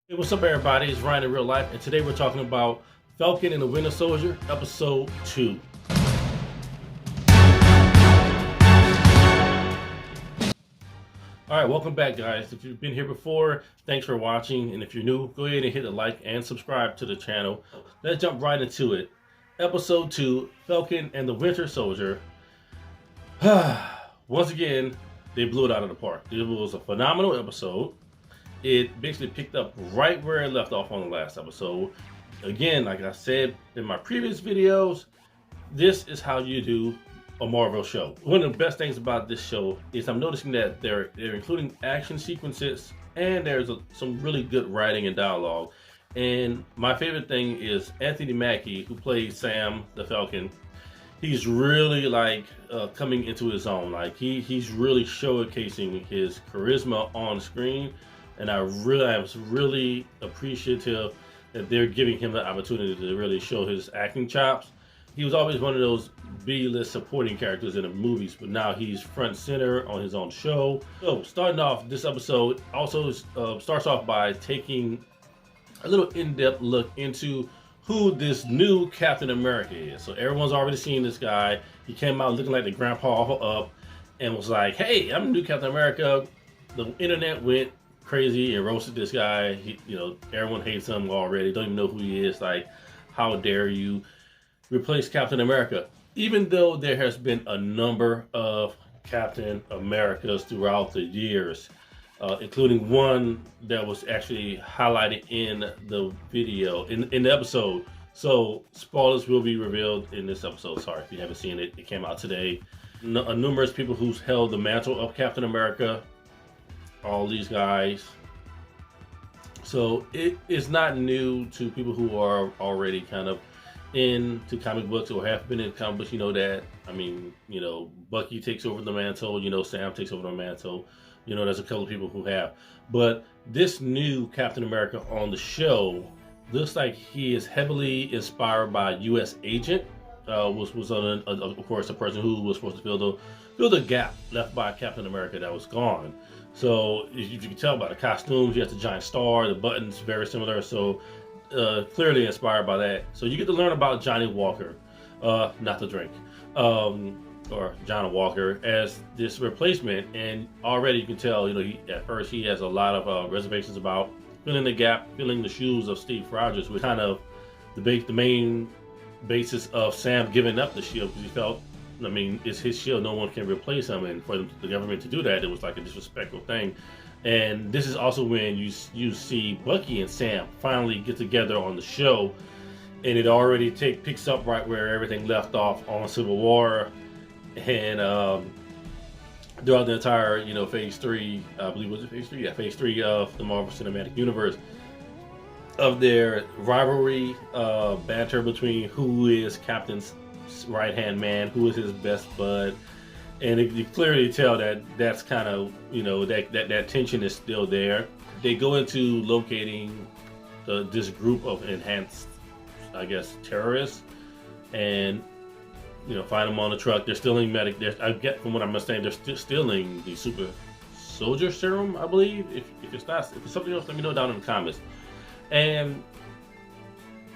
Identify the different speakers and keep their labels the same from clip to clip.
Speaker 1: Hey, what's up, everybody? It's Ryan in real life, and today we're talking about Falcon and the Winter Soldier, Episode 2. Alright, welcome back, guys. If you've been here before, thanks for watching, and if you're new, go ahead and hit the like and subscribe to the channel. Let's jump right into it. Episode 2, Falcon and the Winter Soldier. Once again, they blew it out of the park. It was a phenomenal episode. It basically picked up right where it left off on the last episode. Again, like I said in my previous videos, this is how you do a Marvel show. One of the best things about this show is I'm noticing that they're including action sequences, and there's some really good writing and dialogue. And my favorite thing is Anthony Mackie, who plays Sam the Falcon. He's really coming into his own. Like he's really showcasing his charisma on screen, and I was really appreciative that they're giving him the opportunity to really show his acting chops. He was always one of those B-list supporting characters in the movies, but now he's front center on his own show. So starting off this episode also starts off by taking a little in-depth look into who this new Captain America is. So everyone's already seen this guy. He came out looking like the grandpa up and was like, "Hey, I'm the new Captain America." The internet went crazy and roasted this guy. Everyone hates him already. Don't even know who he is. Like, how dare you replace Captain America? Even though there has been a number of Captain Americas throughout the years, including one that was actually highlighted in the video, in the episode. So spoilers will be revealed in this episode. Sorry if you haven't seen it. It came out today. Numerous people who's held the mantle of Captain America, all these guys. So it is not new to people who are already kind of into comic books or have been in comic books. You know that. I mean, Bucky takes over the mantle. Sam takes over the mantle. There's a couple of people who have. But this new Captain America on the show looks like he is heavily inspired by U.S. Agent. Was of course a person who was supposed to fill the gap left by Captain America that was gone. So as you can tell by the costumes, you have the giant star, the buttons very similar. So clearly inspired by that. So you get to learn about Johnny Walker, not the drink, or John Walker, as this replacement. And already you can tell, at first he has a lot of reservations about filling the gap, filling the shoes of Steve Rogers, which kind of the main basis of Sam giving up the shield, because he felt, it's his shield, no one can replace him, and for the government to do that, it was like a disrespectful thing. And this is also when you see Bucky and Sam finally get together on the show, and it already picks up right where everything left off on Civil War, and throughout the entire Phase 3, I believe, was it Phase 3? Yeah, Phase 3 of the Marvel Cinematic Universe, of their rivalry, banter between who is Captain's right-hand man, who is his best bud. And you clearly tell that that's kind of, that tension is still there. They go into locating this group of enhanced, I guess, terrorists, and find them on the truck. They're stealing I get from what I'm understanding, they're still stealing the super soldier serum, I believe. If it's something else, let me know down in the comments. And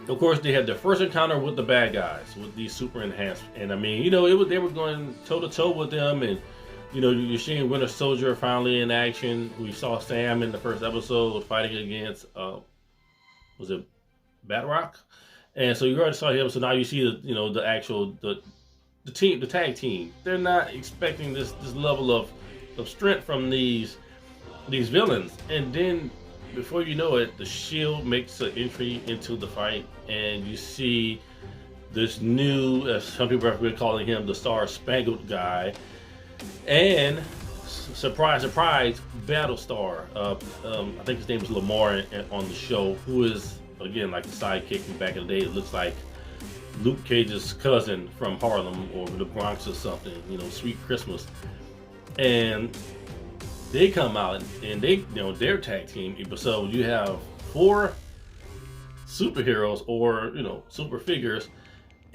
Speaker 1: of course, they had their first encounter with the bad guys, with these super enhanced. And they were going toe to toe with them. And you're seeing Winter Soldier finally in action. We saw Sam in the first episode fighting against was it Batroc? And so you already saw him. So now you see the actual team, the tag team. They're not expecting this level of strength from these villains. And then before you know it, the Shield makes an entry into the fight, and you see this new, as some people have been calling him, the Star Spangled guy, and surprise, surprise, Battlestar. I think his name is Lamar on the show, who is again like a sidekick from back in the day. It looks like Luke Cage's cousin from Harlem or the Bronx or something. Sweet Christmas, and they come out and they, their tag team. So you have 4 superheroes or, super figures,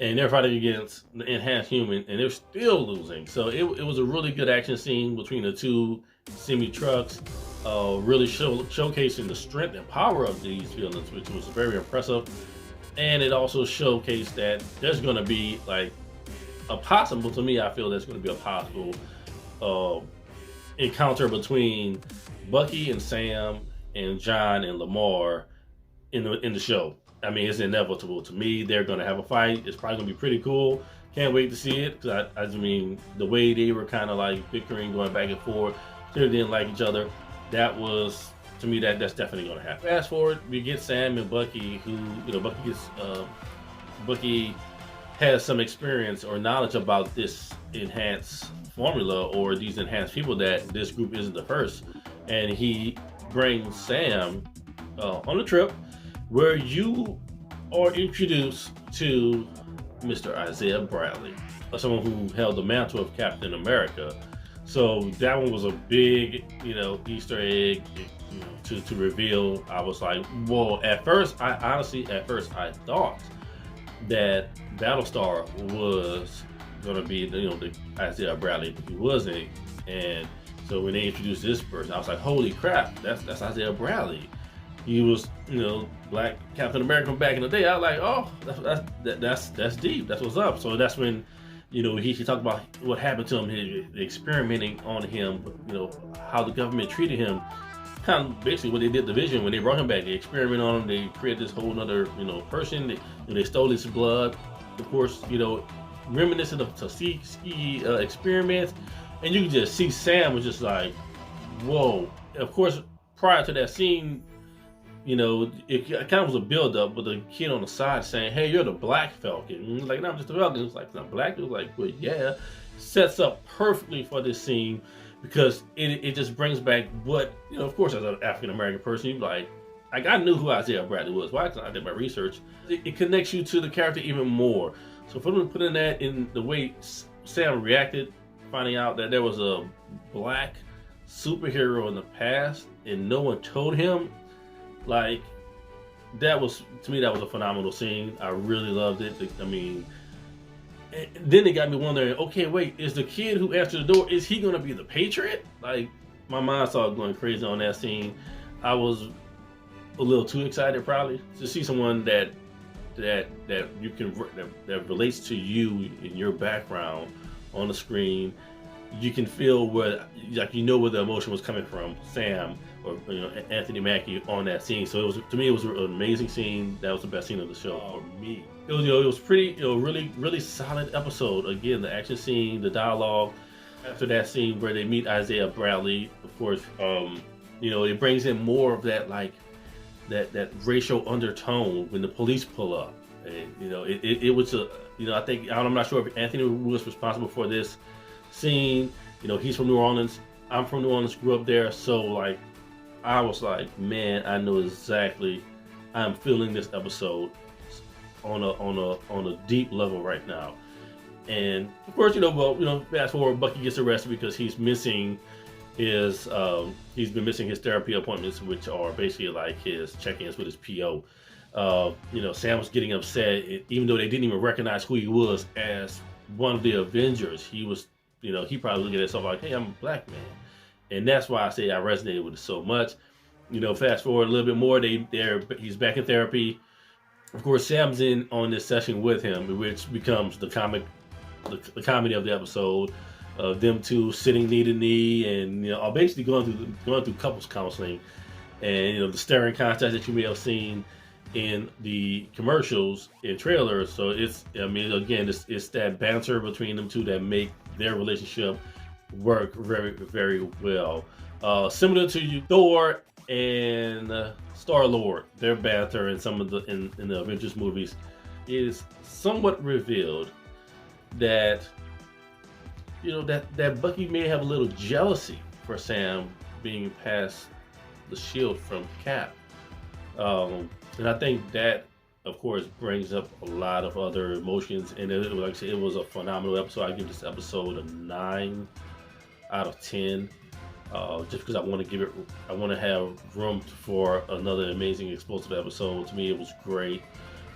Speaker 1: and they're fighting against the enhanced human, and they're still losing. So it was a really good action scene between the two semi trucks, really showcasing the strength and power of these villains, which was very impressive. And it also showcased that there's going to be like a possible, to me, I feel there's going to be a possible uh, encounter between Bucky and Sam and John and Lamar in the show. I mean, it's inevitable to me. They're going to have a fight. It's probably going to be pretty cool. Can't wait to see it because I mean, the way they were kind of like bickering, going back and forth, clearly didn't like each other. That was, to me, that's definitely going to happen. Fast forward, we get Sam and Bucky, who, you know, Bucky has some experience or knowledge about this enhanced formula or these enhanced people, that this group isn't the first, and he brings Sam on a trip where you are introduced to Mr. Isaiah Bradley, someone who held the mantle of Captain America. So that one was a big, you know, Easter egg, you know, to reveal. I was like, whoa. At first I thought that Battlestar was gonna be, you know, the Isaiah Bradley, but he wasn't. And so when they introduced this person, I was like, holy crap, that's Isaiah Bradley. He was, you know, Black Captain America back in the day. I was like, oh, that's deep. That's what's up. So that's when, you know, he talked about what happened to him, experimenting on him, you know, how the government treated him. Kind of basically what they did to Vision when they brought him back. They experimented on him. They created this whole other, you know, person. They stole his blood. Of course, you know, reminiscent of Tuskegee experiments. And you can just see Sam was just like, whoa. Of course, prior to that scene, you know, it kind of was a build-up with a kid on the side saying, hey, you're the Black Falcon. And he's like, no, I'm just the Falcon. It was like, not Black? It was like, well, yeah. Sets up perfectly for this scene because it just brings back what, you know, of course, as an African-American person, you're like I knew who Isaiah Bradley was. Why? Because I did my research. It connects you to the character even more. So for them to put in that in the way Sam reacted, finding out that there was a Black superhero in the past and no one told him, like, that was, to me, that was a phenomenal scene. I really loved it. I mean, then it got me wondering, okay, wait, is the kid who answered the door, is he going to be the Patriot? Like, my mind started going crazy on that scene. I was a little too excited, probably, to see someone that you can, that relates to you in your background on the screen. You can feel where, like, you know where the emotion was coming from, Sam or, you know, Anthony Mackie on that scene. So it was, to me, it was an amazing scene. That was the best scene of the show for me. It was, you know, it was pretty, you know, really solid episode. Again, the action scene, the dialogue. After that scene where they meet Isaiah Bradley, of course, you know, it brings in more of that, like, that racial undertone when the police pull up. And, you know, it was a, you know, I'm not sure if Anthony was responsible for this scene. You know, he's from New Orleans. I'm from New Orleans, grew up there. So, like, I was like, man, I know exactly. I'm feeling this episode on a deep level right now. And of course, you know, well, you know, fast forward, Bucky gets arrested because he's missing his he's been missing his therapy appointments, which are basically like his check-ins with his PO. You know, Sam was getting upset, even though they didn't even recognize who he was as one of the Avengers. He was, you know, he probably looked at himself like, hey, I'm a Black man. And that's why I say I resonated with it so much. You know, fast forward a little bit more, he's back in therapy. Of course, Sam's in on this session with him, which becomes the comedy of the episode, of them two sitting knee to knee, and, you know, basically going through couples counseling, and, you know, the staring contest that you may have seen in the commercials and trailers. So it's, I mean, again, it's that banter between them two that make their relationship work very, very well. Similar to Thor and Star-Lord, their banter in some of the in the Avengers movies is somewhat revealed that, you know, that Bucky may have a little jealousy for Sam being past the shield from Cap. And I think that, of course, brings up a lot of other emotions. And like I said, it was a phenomenal episode. I give this episode a 9 out of 10. Just because I want to have room for another amazing explosive episode. To me, it was great.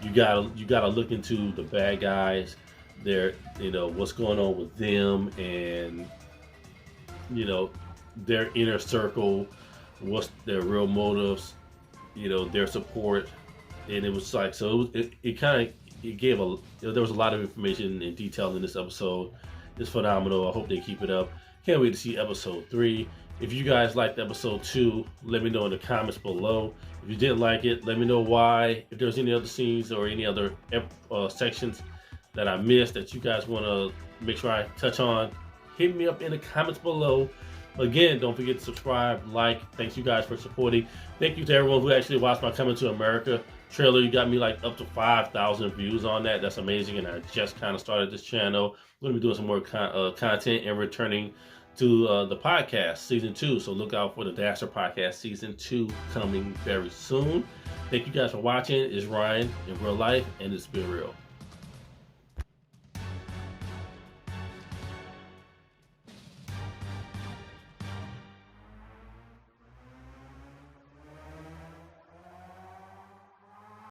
Speaker 1: You gotta look into the bad guys, their, you know, what's going on with them, and, you know, their inner circle, what's their real motives, their support, and it was like so. It kind of it gave there was a lot of information and detail in this episode. It's phenomenal. I hope they keep it up. Can't wait to see episode 3. If you guys liked episode 2, let me know in the comments below. If you didn't like it, let me know why. If there's any other scenes or any other sections that I missed that you guys want to make sure I touch on, hit me up in the comments below. Again, don't forget to subscribe, like. Thanks you guys for supporting. Thank you to everyone who actually watched my Coming to America trailer. You got me like up to 5,000 views on that. That's amazing. And I just kind of started this channel. I'm going to be doing some more content and returning to the podcast season 2. So look out for the Dasher podcast season 2 coming very soon. Thank you guys for watching. It's Ryan in real life, and it's been real.